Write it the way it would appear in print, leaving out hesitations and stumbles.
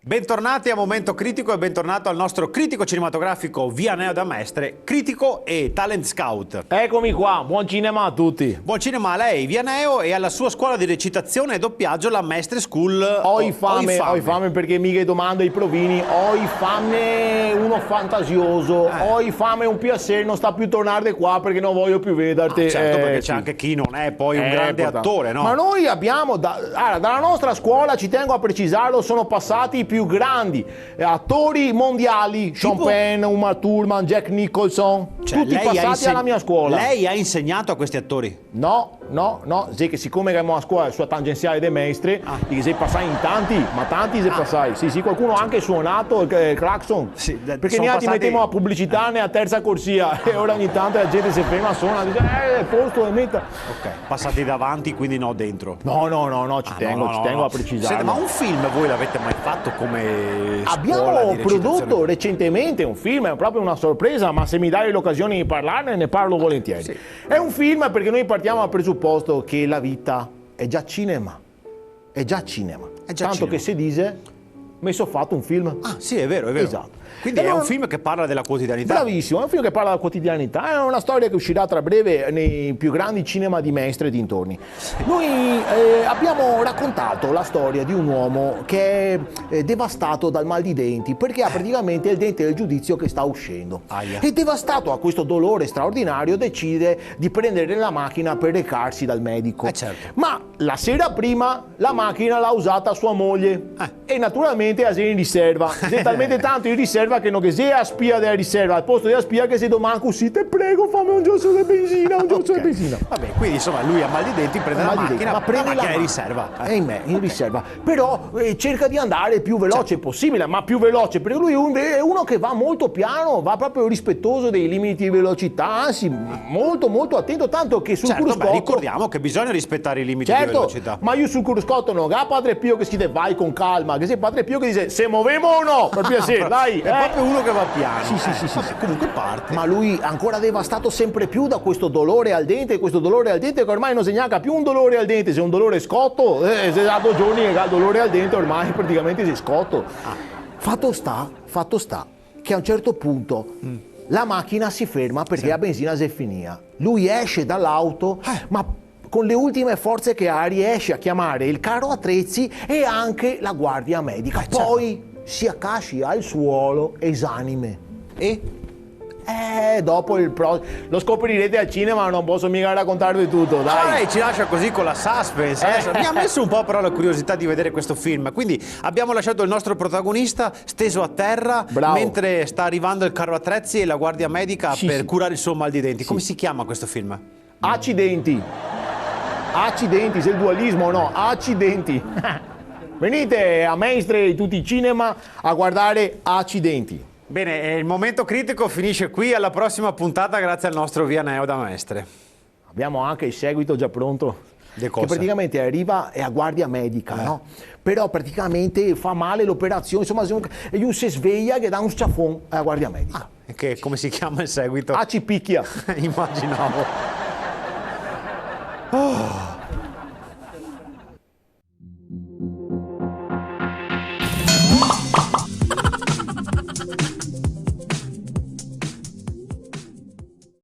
Bentornati a Momento Critico e bentornato al nostro critico cinematografico Vianeo da Mestre, critico e talent scout. Eccomi qua, buon cinema a tutti. Buon cinema a lei, Vianeo, e alla sua scuola di recitazione e doppiaggio, la Mestre School. Ho fame perché mica domanda i provini. Ho fame uno fantasioso. Ho fame un piacere, non sta più tornare qua perché non voglio più vederti. Certo, perché sì. C'è anche chi non è poi un grande attore, no? Ma noi abbiamo, dalla nostra scuola, ci tengo a precisarlo, sono passati i più grandi attori mondiali, Sean Penn, Uma Thurman, Jack Nicholson, tutti passati alla mia scuola. Lei ha insegnato a questi attori? No, sì, che siccome eravamo a scuola sua tangenziale dei maestri, che sei passati in tanti, ma tanti sei passati. Sì, qualcuno ha anche suonato il clacson, sì, perché neanche mettiamo a pubblicità né a terza corsia e ora ogni tanto la gente si ferma, suona, dice posto e metta. Ok, passati davanti, quindi no dentro. No, ci tengo a precisare. Senta, ma un film voi l'avete mai fatto come abbiamo prodotto recentemente un film, è proprio una sorpresa, ma se mi dai l'occasione di parlarne ne parlo volentieri. Sì. È un film perché noi partiamo dal presupposto che la vita è già cinema. Tanto che si dice mi sono fatto un film. Ah, sì, è vero. Esatto. Quindi è un film che parla della quotidianità. Bravissimo, è un film che parla della quotidianità, è una storia che uscirà tra breve nei più grandi cinema di Mestre e dintorni. Noi abbiamo raccontato la storia di un uomo che è devastato dal mal di denti perché ha praticamente il dente del giudizio che sta uscendo. E devastato a questo dolore straordinario decide di prendere la macchina per recarsi dal medico. Certo. Ma la sera prima la macchina l'ha usata sua moglie e naturalmente ha in riserva. È talmente tanto in riserva che non che sia a spia della riserva al posto della spia che se domani così te prego fammi un giorno di benzina, Vabbè, quindi insomma lui ha mal di denti, prende la macchina, ma prende la macchina in riserva. In riserva. Però cerca di andare il più veloce possibile, ma più veloce, perché lui è uno che va molto piano, va proprio rispettoso dei limiti di velocità, anzi molto attento, tanto che sul cruscotto... ricordiamo che bisogna rispettare i limiti di velocità. Ma io sul cruscotto non ha Padre Pio che si dice vai con calma, che sei Padre Pio che dice se muovemo o no, per piacere, dai. È proprio uno che va piano. Sì. Comunque parte. Ma lui ancora devastato sempre più da questo dolore al dente che ormai non si neanche più un dolore al dente, se è un dolore scotto, se da 2 giorni che ha il dolore al dente ormai praticamente si scotto. Fatto sta che a un certo punto la macchina si ferma perché la benzina si è finita. Lui esce dall'auto, ma con le ultime forze che ha riesce a chiamare il carro attrezzi e anche la guardia medica. Poi si accascia al suolo esanime. E dopo lo scoprirete al cinema, non posso mica raccontarvi tutto, dai. Lei ci lascia così con la suspense. Adesso mi ha messo un po' però la curiosità di vedere questo film. Quindi abbiamo lasciato il nostro protagonista steso a terra. Bravo. Mentre sta arrivando il carro attrezzi e la guardia medica per curare il suo mal di denti. Come si chiama questo film? Accidenti, se il dualismo no, accidenti. Venite a Mestre di tutti i cinema a guardare Accidenti. Bene, il momento critico finisce qui, alla prossima puntata grazie al nostro Vianeo da Mestre. Abbiamo anche il seguito già pronto. Che praticamente arriva e a guardia medica, no? Però praticamente fa male l'operazione, insomma, e lui si sveglia che dà un sciaffone alla guardia medica. Che come si chiama il seguito? Ci picchia. Immaginavo.